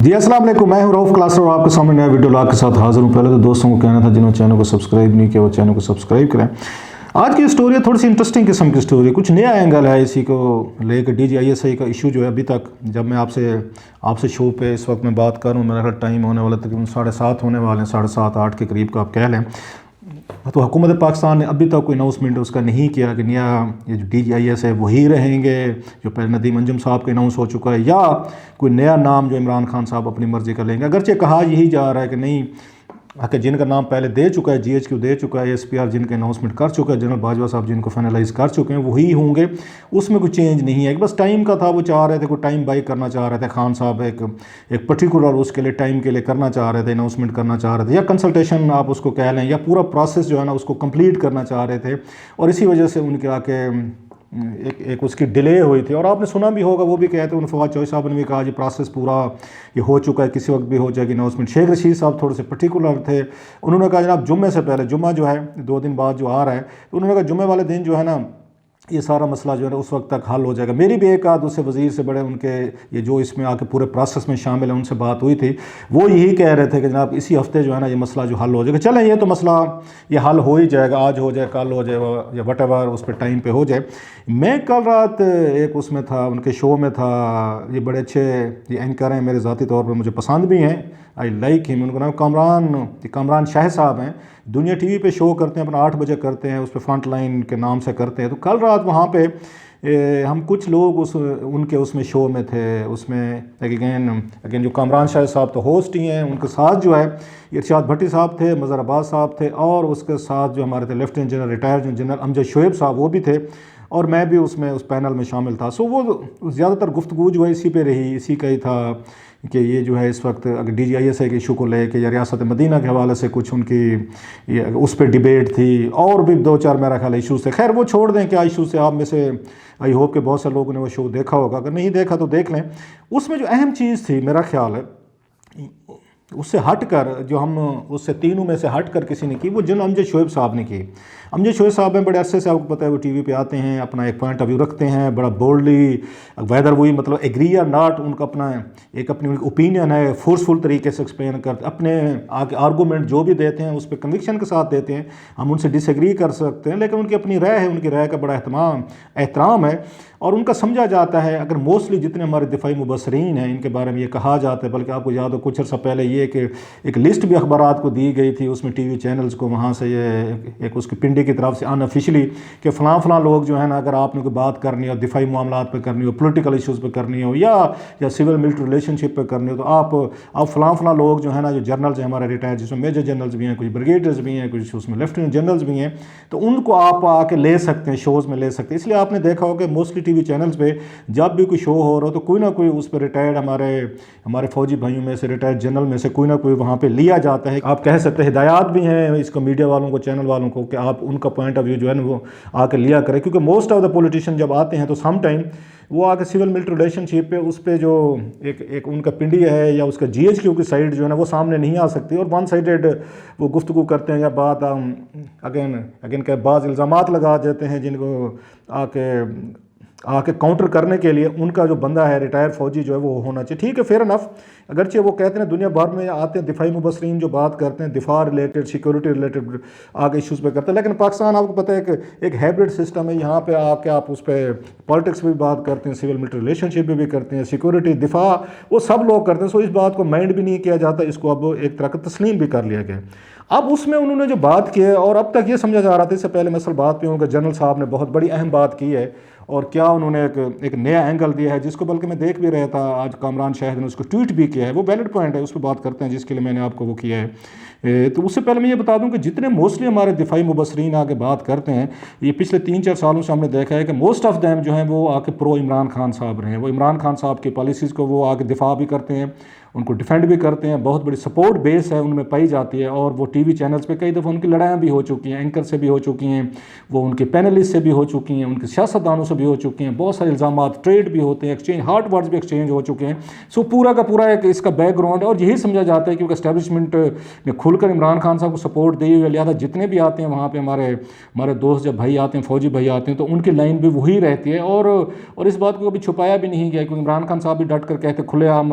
جی السلام علیکم، میں ہوں رؤف کلاسر اور آپ کے سامنے نیا ویڈیو لاگ کے ساتھ حاضر ہوں۔ پہلے تو دوستوں کو کہنا تھا جنہوں نے چینل کو سبسکرائب نہیں کیا وہ چینل کو سبسکرائب کریں۔ آج کی اسٹوری تھوڑی سی انٹرسٹنگ قسم کی اسٹوری، کچھ نیا اینگل ہے اسی کو لے کے۔ DGISI کا ایشو جو ہے ابھی تک جب میں آپ سے شو پہ اس وقت میں بات کر رہا ہوں، میرا خیال ٹائم ہونے والا تقریباً 7:30 ہونے والے ہیں، 7:30 8 کے قریب کا آپ کہہ لیں، تو حکومت پاکستان نے ابھی تک کوئی اناؤنسمنٹ اس کا نہیں کیا کہ نیا یہ جو DGIS ہے وہی رہیں گے جو پہلے ندیم انجم صاحب کا اناؤنس ہو چکا ہے، یا کوئی نیا نام جو عمران خان صاحب اپنی مرضی کا لیں گے۔ اگرچہ کہا یہی جا رہا ہے کہ نہیں، کہ جن کا نام پہلے دے چکا ہے GHQ دے چکا ہے، SPR جن کے اناؤنسمنٹ کر چکا ہے، جنرل باجوہ صاحب جن کو فائنلائز کر چکے ہیں وہی ہوں گے، اس میں کوئی چینج نہیں ہے۔ بس ٹائم کا تھا، وہ چاہ رہے تھے کوئی ٹائم بائی کرنا چاہ رہے تھے، خان صاحب ایک پرٹیکولر اس کے لیے ٹائم کے لیے کرنا چاہ رہے تھے، اناؤنسمنٹ کرنا چاہ رہے تھے، یا کنسلٹیشن آپ اس کو کہہ لیں، یا پورا پروسیس جو ہے نا اس کو کمپلیٹ کرنا چاہ رہے تھے، اور اسی وجہ سے ان کے آ کے ایک اس کی ڈیلے ہوئی تھی۔ اور آپ نے سنا بھی ہوگا، وہ بھی کہتے ہیں، فواد چوہدری صاحب نے بھی کہا یہ پروسیس پورا یہ ہو چکا ہے، کسی وقت بھی ہو جائے گی اناؤنسمنٹ۔ شیخ رشید صاحب تھوڑے سے پرٹیکولر تھے، انہوں نے کہا جناب جمعے سے پہلے، جمعہ جو ہے 2 دن بعد جو آ رہا ہے، تو انہوں نے کہا جمعے والے دن جو ہے نا یہ سارا مسئلہ جو ہے نا اس وقت تک حل ہو جائے گا۔ میری بھی ایک آدھ اس سے وزیر سے بڑے ان کے یہ جو اس میں آ کے پورے پروسیس میں شامل ہیں ان سے بات ہوئی تھی، وہ یہی کہہ رہے تھے کہ جناب اسی ہفتے جو ہے نا یہ مسئلہ جو حل ہو جائے گا۔ چلیں یہ تو مسئلہ یہ حل ہو ہی جائے گا، آج ہو جائے کل ہو جائے یا وٹ ایور اس پہ ٹائم پہ ہو جائے۔ میں کل رات ایک اس میں تھا، ان کے شو میں تھا، یہ بڑے اچھے یہ اینکر ہیں، میرے ذاتی طور پہ مجھے پسند بھی ہیں، آئی لائک ہم، ان کا نام کامران شاہ صاحب ہیں، دنیا TV پہ شو کرتے ہیں، اپنا 8 بجے کرتے ہیں، اس پہ فرنٹ لائن کے نام سے کرتے ہیں۔ تو کل رات وہاں پہ ہم کچھ لوگ ان کے اس میں شو میں تھے، اس میں اگین جو کامران شاہ صاحب تو ہوسٹ ہی ہیں، ان کے ساتھ جو ہے ارشاد بھٹی صاحب تھے، مظہر عباس صاحب تھے، اور اس کے ساتھ جو ہمارے تھے لیفٹیننٹ جنرل ریٹائر جنرل امجد شعیب صاحب وہ بھی تھے، اور میں بھی اس پینل میں شامل تھا۔ سو وہ زیادہ تر گفتگو جو ہے اسی پہ رہی، اسی کا ہی تھا کہ یہ جو ہے اس وقت اگر DGISI کے ایشو کو لے کے یا ریاست مدینہ کے حوالے سے کچھ ان کی اس پہ ڈیبیٹ تھی، اور بھی 2-4 میرا خیال ایشوز تھے۔ خیر وہ چھوڑ دیں، کیا ایشوز سے آپ میں سے آئی ہوپ کہ بہت سے لوگوں نے وہ شو دیکھا ہوگا، اگر نہیں دیکھا تو دیکھ لیں۔ اس میں جو اہم چیز تھی میرا خیال ہے اس سے ہٹ کر، جو ہم اس سے تینوں میں سے ہٹ کر کسی نے کی، وہ جنرل امجد شعیب صاحب نے کی۔ امجد شعیب صاحب ہیں، بڑے عرصے سے آپ کو پتہ ہے وہ TV پہ آتے ہیں، اپنا ایک پوائنٹ آف ویو رکھتے ہیں بڑا بولڈلی، ویدر وہی مطلب ایگری یا ناٹ، ان کا اپنا اپنی اوپینین ہے، فورسفل طریقے سے ایکسپلین کرتے، اپنے آگے آرگومنٹ جو بھی دیتے ہیں اس پہ کنوکشن کے ساتھ دیتے ہیں، ہم ان سے ڈس ایگری کر سکتے ہیں، لیکن ان کی اپنی رائے ہے، ان کی رائے کا بڑا احترام ہے، اور ان کا سمجھا جاتا ہے۔ اگر موسٹلی جتنے ہمارے دفاعی مبصرین ہیں ان کے بارے میں یہ کہا جاتا ہے، بلکہ آپ کو یاد ہو کچھ عرصہ پہلے یہ کہ ایک لسٹ بھی اخبارات کو دی گئی تھی، اس میں TV چینلز کو وہاں سے یہ ایک اس کی پنڈی کی طرف سے انآفیشلی کہ فلاں لوگ جو ہے نا، اگر آپ نے کوئی بات کرنی ہو دفاعی معاملات پہ کرنی ہو، پولیٹیکل ایشوز پہ کرنی ہو، یا سول ملٹری ریلیشن شپ پہ کرنی ہو، تو آپ فلاں لوگ جو ہے نا، جو جنرلز ہیں ہمارے ریٹائر، جس میں میجر جنرلز بھی ہیں، کچھ بریگیڈیئرز بھی ہیں، کچھ اس میں لیفٹیننٹ جنرلز بھی ہیں، تو ان کو آپ آ کے لے سکتے ہیں، شوز میں لے سکتے ہیں۔ اس لیے آپ نے دیکھا ہو کہ موسٹلی TV چینلز پہ جب بھی کوئی شو ہو رہا ہو تو کوئی نہ کوئی اس پہ ریٹائرڈ ہمارے فوجی بھائیوں میں سے، ریٹائرڈ جنرل میں سے کوئی نہ کوئی وہاں پہ لیا جاتا ہے۔ آپ کہہ سکتے ہیں ہدایات بھی ہیں اس کو میڈیا والوں کو، چینل والوں کو، کہ آپ ان کا پوائنٹ آف ویو جو ہے نا وہ آ کے لیا کریں، کیونکہ موسٹ آف دا پولیٹیشین جب آتے ہیں تو سم ٹائم وہ آ کے سول ملٹری ریلیشن شپ پہ اس پہ جو ایک ان کا پنڈی ہے یا اس کا GHQ کی سائڈ جو ہے نا وہ سامنے نہیں آ سکتی، اور ون سائڈڈ وہ گفتگو کرتے ہیں، یا بات اگین کہ بعض الزامات لگا دیتے ہیں جن کو آ کے کاؤنٹر کرنے کے لیے ان کا جو بندہ ہے ریٹائر فوجی جو ہے وہ ہونا چاہیے۔ ٹھیک ہے، فیئر انف، اگرچہ وہ کہتے ہیں دنیا بھر میں آتے ہیں دفاعی مبصرین جو بات کرتے ہیں دفاع ریلیٹڈ، سیکورٹی ریلیٹڈ آگے ایشوز پہ کرتے ہیں، لیکن پاکستان آپ کو پتہ ہے کہ ایک ہائبرڈ سسٹم ہے، یہاں پہ آ کے آپ اس پہ پالیٹکس پہ بھی بات کرتے ہیں، سول ملٹری ریلیشن شپ پہ بھی کرتے ہیں، سیکورٹی دفاع وہ سب لوگ کرتے ہیں۔ سو اس بات کو مائنڈ بھی نہیں کیا جاتا، اس کو اب ایک طرح کا تسلیم بھی کر لیا گیا۔ اب اس میں انہوں نے جو بات کی ہے، اور اب تک یہ سمجھا جا رہا تھا، اس سے پہلے میں اصل بات پہ ہوں کہ جنرل صاحب نے بہت بڑی اہم بات کی ہے، اور کیا انہوں نے ایک نیا اینگل دیا ہے، جس کو بلکہ میں دیکھ بھی رہا تھا، آج کامران شاہد نے اس کو ٹویٹ بھی کیا ہے، وہ ویلڈ پوائنٹ ہے، اس پہ بات کرتے ہیں جس کے لیے میں نے آپ کو وہ کیا ہے۔ تو اس سے پہلے میں یہ بتا دوں کہ جتنے موسٹلی ہمارے دفاعی مبصرین آ کے بات کرتے ہیں، یہ پچھلے 3-4 سالوں سے ہم نے دیکھا ہے کہ موسٹ آف دیم جو ہیں وہ آ کے پرو عمران خان صاحب رہے ہیں، وہ عمران خان صاحب کی پالیسیز کو وہ آ کے دفاع بھی کرتے ہیں، ان کو ڈیفینڈ بھی کرتے ہیں، بہت بڑی سپورٹ بیس ہے ان میں پائی جاتی ہے، اور وہ TV چینلز پہ کئی دفعہ ان کی لڑائیاں بھی ہو چکی ہیں، اینکر سے بھی ہو چکی ہیں، وہ ان کے پینلسٹ سے بھی ہو چکی ہیں، ان کے سیاستدانوں سے بھی ہو چکی ہیں، بہت سارے الزامات ٹریڈ بھی ہوتے ہیں، ایکسچینج ہارڈ ورڈز بھی ایکسچینج ہو چکے ہیں۔ سو پورا کا پورا ایک اس کا بیک گراؤنڈ ہے، اور یہی سمجھا جاتا ہے کیونکہ اسٹیبلشمنٹ نے کھل کر عمران خان صاحب کو سپورٹ دی ہوئی ہے، لہٰذا جتنے بھی آتے ہیں وہاں پہ ہمارے دوست جب بھائی آتے ہیں، فوجی بھائی آتے ہیں، تو ان کی لائن بھی وہی رہتی ہے، اور اس بات کو کبھی چھپایا بھی نہیں گیا، کیونکہ عمران خان صاحب بھی ڈٹ کر کہتے کھلے عام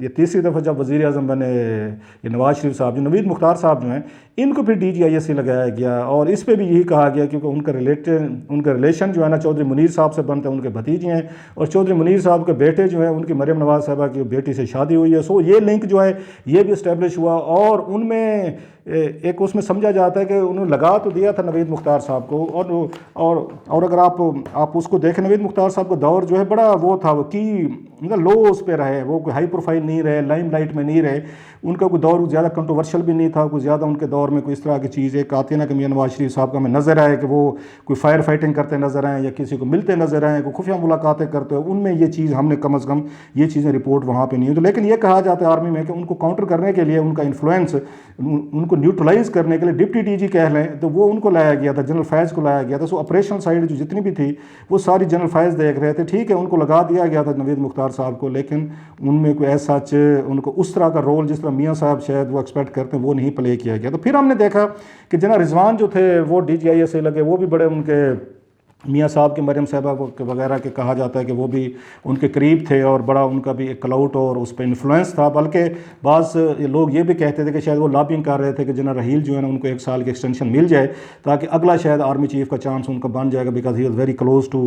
یہ تیسری دفعہ جب وزیر اعظم بنے یہ نواز شریف صاحب جو نوید مختار صاحب جو ہیں ان کو پھر DGIS سے لگایا گیا، اور اس پہ بھی یہی کہا گیا کیونکہ ان کا ریلیشن جو ہے نا چودھری منیر صاحب سے بنتے ہیں، ان کے بھتیجے ہیں، اور چودھری منیر صاحب کے بیٹے جو ہیں ان کی مریم نواز صاحبہ کی بیٹی سے شادی ہوئی ہے، سو یہ لنک جو ہے یہ بھی اسٹیبلش ہوا، اور ان میں ایک اس میں سمجھا جاتا ہے کہ انہوں نے لگا تو دیا تھا نوید مختار صاحب کو، اور اگر آپ اس کو دیکھیں نوید مختار صاحب کا دور جو ہے بڑا وہ تھا، وہ کی لو اس پہ رہے، وہ کوئی ہائی پروفائل نہیں رہے، لائم لائٹ میں نہیں رہے، ان کا کوئی دور زیادہ کنٹروورشل بھی نہیں تھا، کوئی زیادہ ان کے دور میں کوئی اس طرح کی چیز ایک آتی ہے نا کہ میاں نواز شریف صاحب کا ہمیں نظر آئے کہ وہ کوئی فائر فائٹنگ کرتے نظر آئیں یا کسی کو ملتے نظر آئیں، کوئی خفیہ ملاقاتیں کرتے ہیں، ان میں یہ چیز ہم نے کم از کم یہ چیزیں رپورٹ وہاں پہ نہیں ہوئی. لیکن یہ کہا جاتا ہے آرمی میں کہ ان کو کاؤنٹر کرنے کے لیے ان کا انفلوئنس، ان کو نیوٹرلائز کرنے کے لیے ڈپٹی DG کہہ لیں تو وہ ان کو لایا گیا تھا، جنرل فیض کو لایا گیا تھا. سو آپریشن سائڈ جو جتنی بھی تھی وہ ساری جنرل فیض دیکھ رہے تھے. ٹھیک ہے ان کو لگا دیا گیا تھا نوید مختار صاحب کو، لیکن ان میں کوئی ایسا ان کو اس طرح کا رول جس طرح میاں صاحب شاید وہ ایکسپیکٹ کرتے ہیں وہ نہیں پلے کیا گیا. تو پھر ہم نے دیکھا کہ جناب رضوان جو تھے وہ DGIS سے لگے، وہ بھی بڑے ان کے میاں صاحب کے مریم صاحبہ وغیرہ کے کہا جاتا ہے کہ وہ بھی ان کے قریب تھے، اور بڑا ان کا بھی ایک کلاؤٹ اور اس پہ انفلوئنس تھا. بلکہ بعض لوگ یہ بھی کہتے تھے کہ شاید وہ لابنگ کر رہے تھے کہ جنرل رحیل جو ہے نا ان کو 1 سال کی ایکسٹینشن مل جائے تاکہ اگلا شاید آرمی چیف کا چانس ان کا بن جائے گا، because he was very close to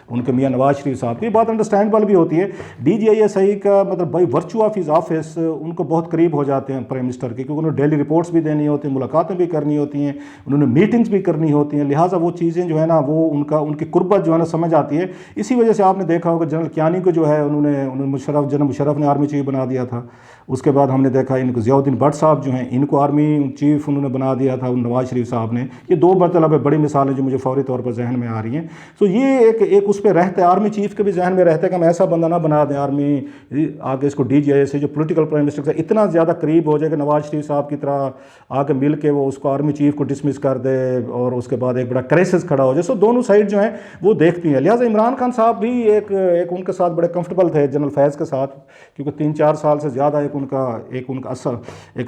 ان کے میاں نواز شریف صاحب. یہ بات انڈرسٹینڈبل بھی ہوتی ہے. DGIS کا مطلب by virtue of his office in کو بہت قریب ہو جاتے ہیں پرائم منسٹر کے، کیونکہ انہوں نے ڈیلی رپورٹس بھی دینی ہوتی ہیں، ملاقاتیں بھی کرنی ہوتی ہیں، انہوں نے میٹنگز بھی کرنی ہوتی ہیں، لہٰذا وہ چیزیں جو ہے نا وہ ان کی قربت جو ہے نا سمجھ آتی ہے. اسی وجہ سے آپ نے دیکھا ہوگا جنرل کیانی کو جو ہے انہوں نے جنرل مشرف نے آرمی چیف بنا دیا تھا. اس کے بعد ہم نے دیکھا ان کو ضیاء الدین بٹ صاحب جو ہیں ان کو آرمی چیف انہوں نے بنا دیا تھا نواز شریف صاحب نے. یہ 2 مطلب بڑی مثالیں جو مجھے فوری طور پر ذہن میں آ رہی ہیں. سو یہ ایک اس پہ رہتا ہے، آرمی چیف کے بھی ذہن میں رہتا ہے کہ ہم ایسا بندہ نہ بنا دیں آرمی آگے اس کو DGIS سے جو پولیٹیکل پرائم منسٹر سے اتنا زیادہ قریب ہو جائے کہ نواز شریف صاحب کی طرح آ کے مل کے وہ اس کو آرمی چیف کو ڈسمس کر دے اور اس کے بعد ایک بڑا کرائسس کھڑا ہو جائے. سو دونوں سائڈ جو ہیں وہ دیکھتی ہیں. لہٰذا عمران خان صاحب بھی ایک ان کے ساتھ بڑے کمفرٹیبل تھے جنرل فیض کے ساتھ، کیونکہ 3-4 سال سے زیادہ ان کا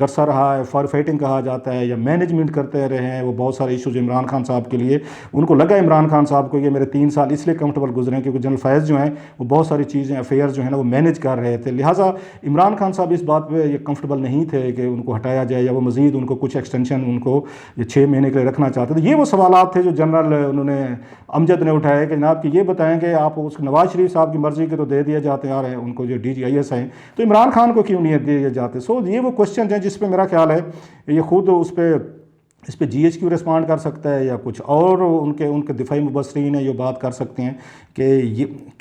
عرصہ رہا ہے. فائر فائٹنگ کہا جاتا ہے یا مینجمنٹ کرتے رہے ہیں وہ بہت سارے ایشوز عمران خان صاحب کے لیے. ان کو لگا عمران خان صاحب کو یہ میرے 3 سال اس لیے کمفرٹیبل گزرے ہیں کیونکہ جنرل فیض جو ہیں وہ بہت ساری چیزیں افیئر جو ہیں نا وہ مینیج کر رہے تھے. لہٰذا عمران خان صاحب اس بات پہ یہ کمفرٹیبل نہیں تھے کہ ان کو ہٹایا جائے یا وہ مزید ان کو کچھ ایکسٹینشن ان کو یہ 6 مہینے کے لیے رکھنا چاہتے تھے. یہ وہ سوالات تھے جو جنرل انہوں نے امجد نے اٹھائے کہ جناب کہ یہ بتائیں کہ آپ اس نواز شریف صاحب کی مرضی کے تو دے دیے جاتے آ رہے ہیں ان کو جو DGIS ہیں، تو عمران خان کو کیوں نہیں دیے جاتے. سو یہ وہ کوشچن ہیں جس پہ میرا خیال ہے یہ خود اس پہ GHQ رسپانڈ کر سکتا ہے یا کچھ اور ان کے دفاعی مبصرین ہیں جو بات کر سکتے ہیں کہ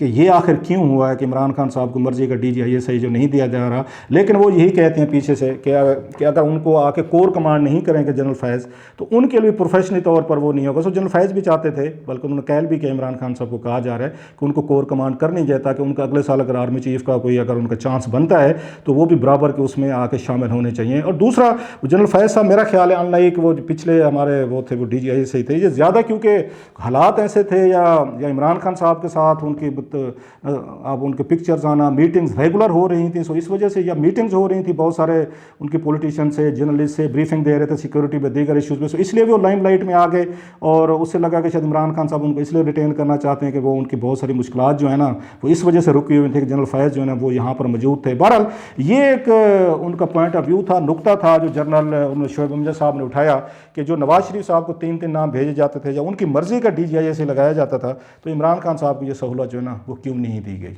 یہ آخر کیوں ہوا ہے کہ عمران خان صاحب کو مرضی کا DGIS جو نہیں دیا جا رہا. لیکن وہ یہی کہتے ہیں پیچھے سے کہ اگر ان کو آ کے کور کمانڈ نہیں کریں گے جنرل فیض تو ان کے لیے پروفیشنلی طور پر وہ نہیں ہوگا. سو جنرل فیض بھی چاہتے تھے، بلکہ انہوں نے کہل بھی کہ عمران خان صاحب کو کہا جا رہا ہے کہ ان کو کور کمانڈ کرنی چاہیے تاکہ ان کا اگلے سال اگر آرمی چیف کا کوئی اگر ان کا چانس بنتا ہے تو وہ بھی برابر کے اس میں آ کے شامل ہونے چاہیے. اور دوسرا جنرل فیض صاحب میرا خیال ہے ان لائک وہ پچھلے ہمارے وہ تھے وہ DGIS سے ہی تھے، یہ زیادہ کیونکہ حالات ایسے تھے یا عمران خان صاحب کے ساتھ اب ان کے پکچرز آنا، میٹنگز ریگولر ہو رہی تھیں. سو اس وجہ سے یا میٹنگز ہو رہی تھیں بہت سارے ان کے پولیٹیشین سے جرنلسٹ سے بریفنگ دے رہے تھے سیکورٹی پہ دیگر ایشوز پہ. سو اس لیے وہ لائم لائٹ میں آ گئے اور اس سے لگا کہ شاید عمران خان صاحب ان کو اس لیے ریٹین کرنا چاہتے ہیں کہ وہ ان کی بہت ساری مشکلات جو ہیں نا وہ اس وجہ سے رکی ہوئی تھیں کہ جنرل فیض جو ہے نا وہ یہاں پر موجود تھے. بہرحال یہ ایک ان کا پوائنٹ آف ویو تھا، نقطہ تھا جو جنرل شعیب امجد صاحب نے اٹھایا کہ جو نواز شریف صاحب کو 3 نام بھیجے جاتے تھے یا ان کی مرضی کا DGIS سے لگایا جاتا تھا تو عمران خان صاحب کو یہ سہولت جو ہے نا وہ کیوں نہیں دی گئی.